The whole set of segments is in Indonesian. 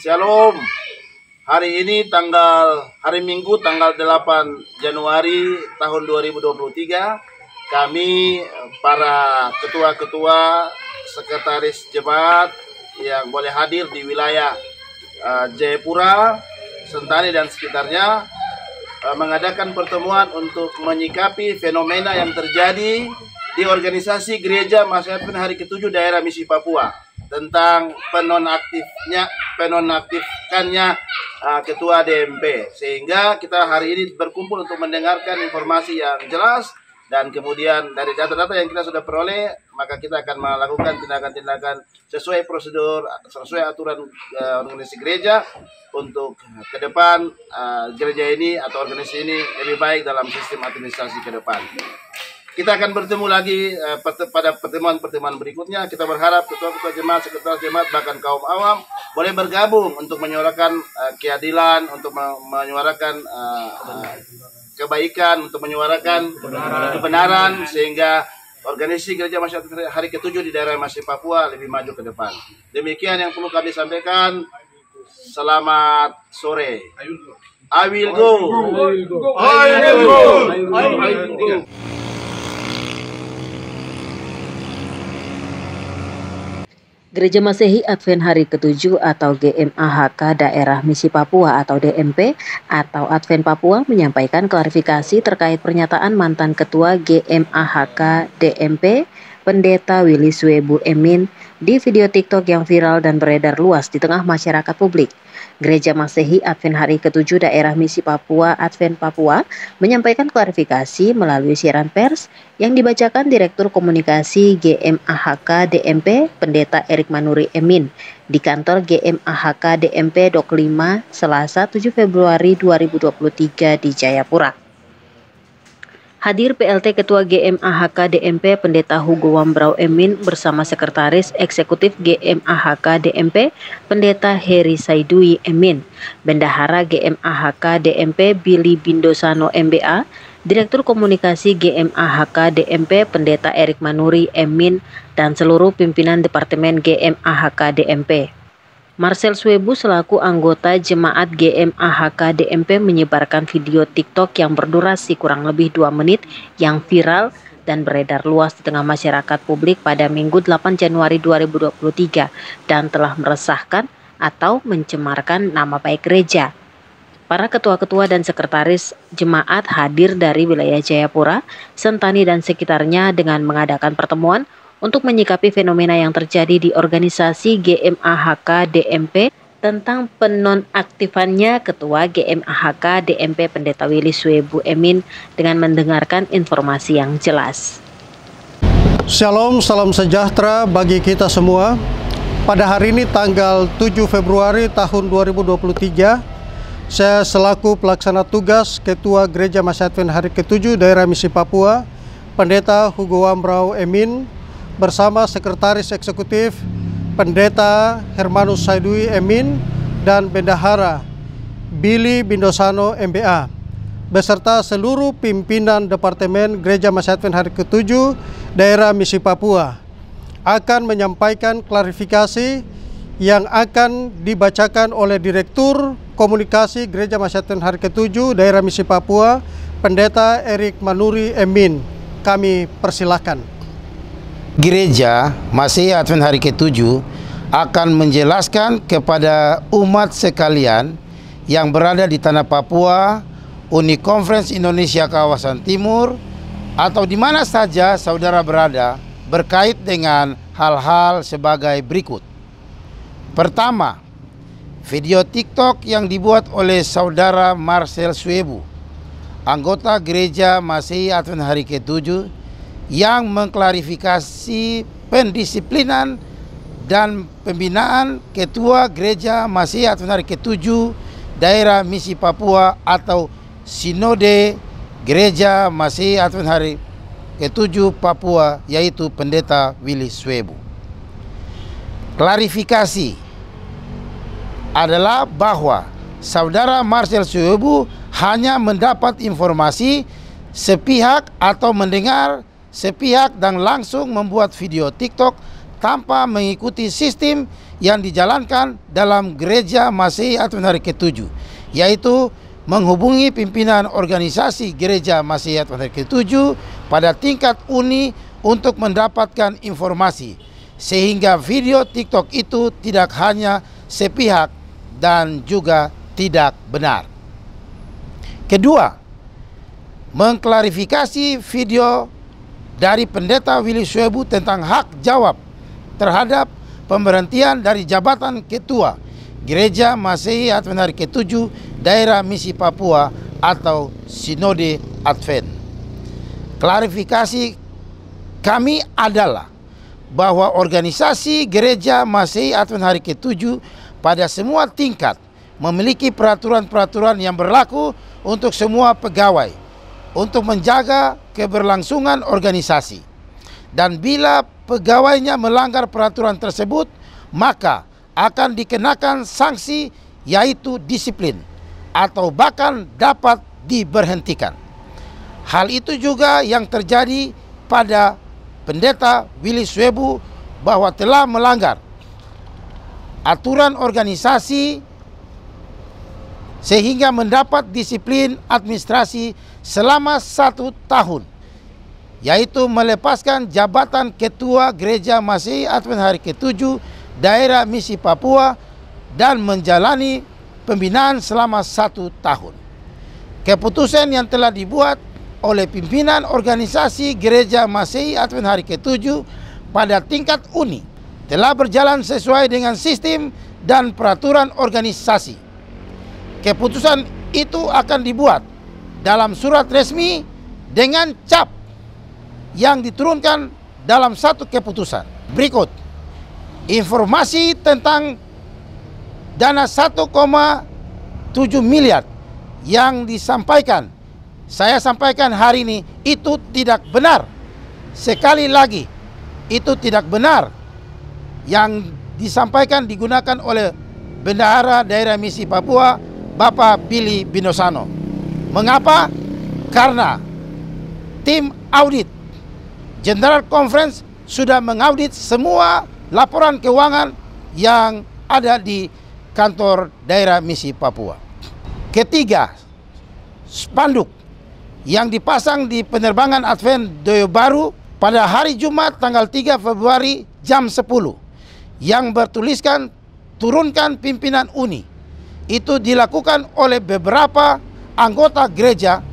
Shalom. Hari ini hari Minggu tanggal 8 Januari tahun 2023, kami para ketua-ketua sekretaris jemaat yang boleh hadir di wilayah Jayapura, Sentani dan sekitarnya mengadakan pertemuan untuk menyikapi fenomena yang terjadi di organisasi Gereja Mahasiswa Advent Hari ke-7 daerah Misi Papua tentang penonaktifkannya ketua DMP, sehingga kita hari ini berkumpul untuk mendengarkan informasi yang jelas, dan kemudian dari data-data yang kita sudah peroleh maka kita akan melakukan tindakan-tindakan sesuai prosedur, sesuai aturan organisasi gereja untuk ke depan gereja ini atau organisasi ini lebih baik dalam sistem administrasi ke depan. Kita akan bertemu lagi pada pertemuan-pertemuan berikutnya. Kita berharap ketua-ketua jemaat, sekretaris jemaat, bahkan kaum awam boleh bergabung untuk menyuarakan keadilan, untuk menyuarakan kebaikan, untuk menyuarakan kebenaran, sehingga organisasi Gereja Masyarakat Hari ke-7 di daerah Masih Papua lebih maju ke depan. Demikian yang perlu kami sampaikan. Selamat sore. I will go. Gereja Masehi Advent Hari ke-7 atau GMAHK Daerah Misi Papua atau DMP atau Advent Papua menyampaikan klarifikasi terkait pernyataan mantan Ketua GMAHK DMP Pendeta Willy Swebu Emin di video TikTok yang viral dan beredar luas di tengah masyarakat publik. Gereja Masehi Advent Hari ke-7 Daerah Misi Papua Advent Papua menyampaikan klarifikasi melalui siaran pers yang dibacakan Direktur Komunikasi GMAHK DMP Pendeta Erik Manuri Emin di kantor GMAHK DMP Dok 5 Selasa 7 Februari 2023 di Jayapura. Hadir PLT Ketua GMAHK DMP Pendeta Hugo Wambrau Emin bersama Sekretaris Eksekutif GMAHK DMP Pendeta Heri Saidui Emin, Bendahara GMAHK DMP Billy Bindosano MBA, Direktur Komunikasi GMAHK DMP Pendeta Erik Manuri Emin, dan seluruh pimpinan Departemen GMAHK DMP. Marcel Swebu selaku anggota jemaat GMAHK DMP menyebarkan video TikTok yang berdurasi kurang lebih 2 menit yang viral dan beredar luas di tengah masyarakat publik pada Minggu 8 Januari 2023 dan telah meresahkan atau mencemarkan nama baik gereja. Para ketua-ketua dan sekretaris jemaat hadir dari wilayah Jayapura, Sentani dan sekitarnya dengan mengadakan pertemuan untuk menyikapi fenomena yang terjadi di organisasi GMAHK DMP tentang penonaktifannya Ketua GMAHK DMP Pendeta Willy Swebu Emin dengan mendengarkan informasi yang jelas. Shalom, salam sejahtera bagi kita semua. Pada hari ini tanggal 7 Februari tahun 2023, saya selaku pelaksana tugas Ketua Gereja Masyarakat Advent Hari ke-7 Daerah Misi Papua, Pendeta Hugo Wambrau Emin, bersama Sekretaris Eksekutif Pendeta Hermanus Saidui Emin dan Bendahara Billy Bindosano MBA, beserta seluruh pimpinan Departemen Gereja Masyarakat Advent Hari ke-7 Daerah Misi Papua, akan menyampaikan klarifikasi yang akan dibacakan oleh Direktur Komunikasi Gereja Masyarakat Advent Hari ke-7 Daerah Misi Papua, Pendeta Erik Manuri Emin. Kami persilakan. Gereja Masehi Advent Hari ke-7 akan menjelaskan kepada umat sekalian yang berada di tanah Papua, Uni Conference Indonesia Kawasan Timur, atau di mana saja saudara berada berkait dengan hal-hal sebagai berikut. Pertama, video TikTok yang dibuat oleh saudara Marcel Swebu, anggota Gereja Masehi Advent Hari ke-7, yang mengklarifikasi pendisiplinan dan pembinaan Ketua Gereja Masehi Advent Hari ke-7 Daerah Misi Papua atau Sinode Gereja Masehi Advent Hari ke-7 Papua, yaitu Pendeta Willy Swebu. Klarifikasi adalah bahwa saudara Marcel Swebu hanya mendapat informasi sepihak atau mendengar sepihak dan langsung membuat video TikTok tanpa mengikuti sistem yang dijalankan dalam Gereja Masehi Advent Hari ke-7, yaitu menghubungi pimpinan organisasi Gereja Masehi Advent Hari ke-7 pada tingkat uni untuk mendapatkan informasi, sehingga video TikTok itu tidak hanya sepihak dan juga tidak benar. Kedua, mengklarifikasi video dari Pendeta Willy Shuebu tentang hak jawab terhadap pemberhentian dari jabatan Ketua Gereja Masehi Advent Hari ke-7 Daerah Misi Papua atau Sinode Advent. Klarifikasi kami adalah bahwa organisasi Gereja Masehi Advent Hari ke-7 pada semua tingkat memiliki peraturan-peraturan yang berlaku untuk semua pegawai untuk menjaga keberlangsungan organisasi. Dan bila pegawainya melanggar peraturan tersebut, maka akan dikenakan sanksi, yaitu disiplin, atau bahkan dapat diberhentikan. Hal itu juga yang terjadi pada Pendeta Willy Shuebu, bahwa telah melanggar aturan organisasi sehingga mendapat disiplin administrasi selama 1 tahun, yaitu melepaskan jabatan Ketua Gereja Masehi Advent Hari ke-7 Daerah Misi Papua dan menjalani pembinaan selama 1 tahun. Keputusan yang telah dibuat oleh pimpinan organisasi Gereja Masehi Advent Hari ke-7 pada tingkat uni telah berjalan sesuai dengan sistem dan peraturan organisasi. Keputusan itu akan dibuat dalam surat resmi dengan cap yang diturunkan dalam satu keputusan. Berikut informasi tentang dana 1,7 miliar yang disampaikan. Saya sampaikan hari ini itu tidak benar. Sekali lagi, itu tidak benar. Yang disampaikan digunakan oleh Bendahara Daerah Misi Papua Bapak Billy Binosano. Mengapa? Karena tim audit General Conference sudah mengaudit semua laporan keuangan yang ada di kantor Daerah Misi Papua. Ketiga, spanduk yang dipasang di penerbangan Advent Doyo Baru pada hari Jumat tanggal 3 Februari jam 10 yang bertuliskan turunkan pimpinan uni. Itu dilakukan oleh beberapa anggota gereja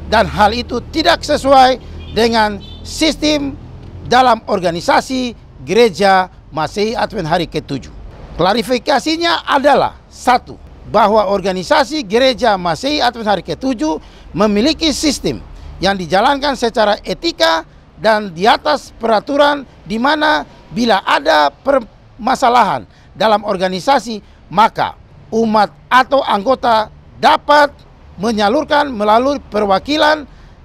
dan hal itu tidak sesuai dengan sistem dalam organisasi Gereja Masehi Advent Hari ke-7. Klarifikasinya adalah: 1. Bahwa organisasi Gereja Masehi Advent Hari ke-7 memiliki sistem yang dijalankan secara etika dan di atas peraturan, di mana bila ada permasalahan dalam organisasi, maka umat atau anggota dapat menyalurkan melalui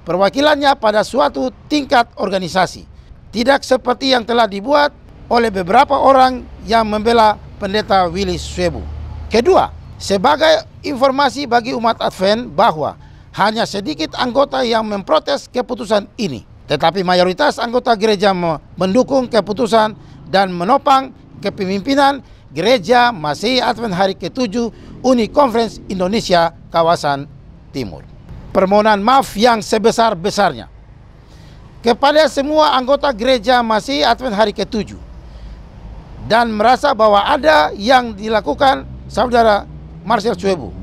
perwakilannya pada suatu tingkat organisasi. Tidak seperti yang telah dibuat oleh beberapa orang yang membela Pendeta Willy Shuebu. Kedua, sebagai informasi bagi umat Advent bahwa hanya sedikit anggota yang memprotes keputusan ini, tetapi mayoritas anggota gereja mendukung keputusan dan menopang kepemimpinan Gereja Masehi Advent Hari ke-7 Uni Conference Indonesia Kawasan Timur. Permohonan maaf yang sebesar-besarnya kepada semua anggota Gereja Masehi Advent Hari ke-7 dan merasa bahwa ada yang dilakukan Saudara Marcel Shuebu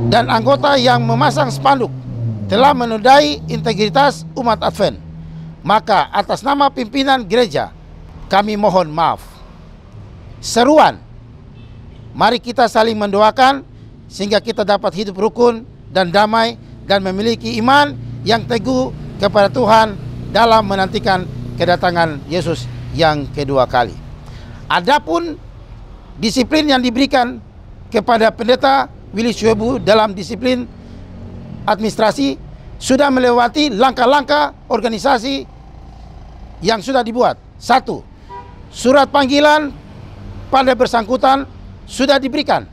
dan anggota yang memasang spanduk telah menodai integritas umat Advent, maka atas nama pimpinan gereja kami mohon maaf. Seruan, mari kita saling mendoakan sehingga kita dapat hidup rukun dan damai dan memiliki iman yang teguh kepada Tuhan dalam menantikan kedatangan Yesus yang kedua kali. Adapun disiplin yang diberikan kepada Pendeta Willy Shuebu dalam disiplin administrasi sudah melewati langkah-langkah organisasi yang sudah dibuat. 1. Surat panggilan pada bersangkutan sudah diberikan.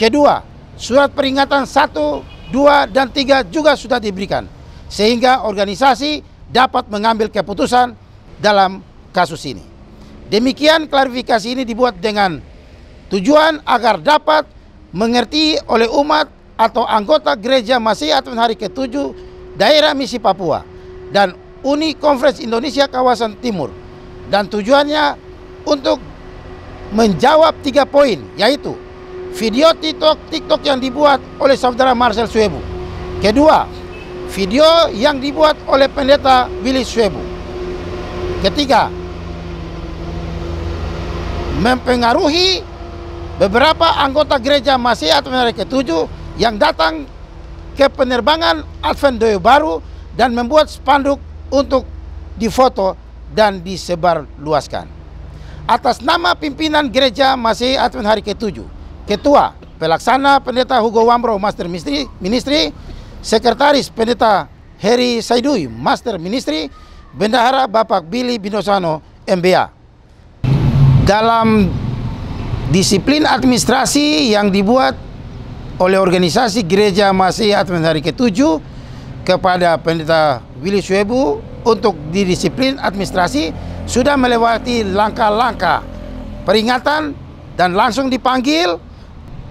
Kedua, surat peringatan 1, 2, dan 3 juga sudah diberikan, sehingga organisasi dapat mengambil keputusan dalam kasus ini. Demikian klarifikasi ini dibuat dengan tujuan agar dapat mengerti oleh umat atau anggota Gereja Masehi Advent Hari ke-7 Daerah Misi Papua dan Uni Conference Indonesia Kawasan Timur. Dan tujuannya untuk menjawab 3 poin, yaitu video TikTok yang dibuat oleh saudara Marcel Swebu. Kedua, video yang dibuat oleh pendeta Willy Swebu. Ketiga, mempengaruhi beberapa anggota Gereja Masehi Advent Hari ke-7 yang datang ke penerbangan Advent Doyo Baru dan membuat spanduk untuk difoto dan disebarluaskan. Atas nama pimpinan Gereja Masehi Advent Hari ke-7, Ketua Pelaksana Pendeta Hugo Wambro, Master Ministry, Sekretaris Pendeta Heri Saidui, Master Ministry, Bendahara Bapak Billy Binosano, MBA. Dalam disiplin administrasi yang dibuat oleh organisasi Gereja Masehi Advent Hari ke-7 kepada Pendeta Willy Swebu untuk didisiplin administrasi, sudah melewati langkah-langkah peringatan dan langsung dipanggil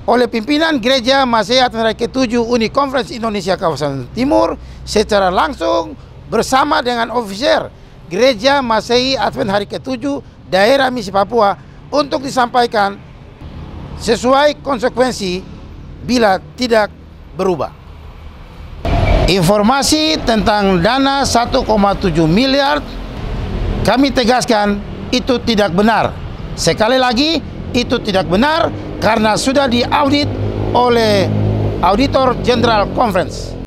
oleh pimpinan Gereja Masehi Advent Hari ke-7 Uni Conference Indonesia Kawasan Timur secara langsung bersama dengan officer Gereja Masehi Advent Hari ke-7 Daerah Misi Papua untuk disampaikan sesuai konsekuensi bila tidak berubah. Informasi tentang dana 1,7 miliar kami tegaskan itu tidak benar. Sekali lagi, itu tidak benar karena sudah diaudit oleh Auditor General Conference.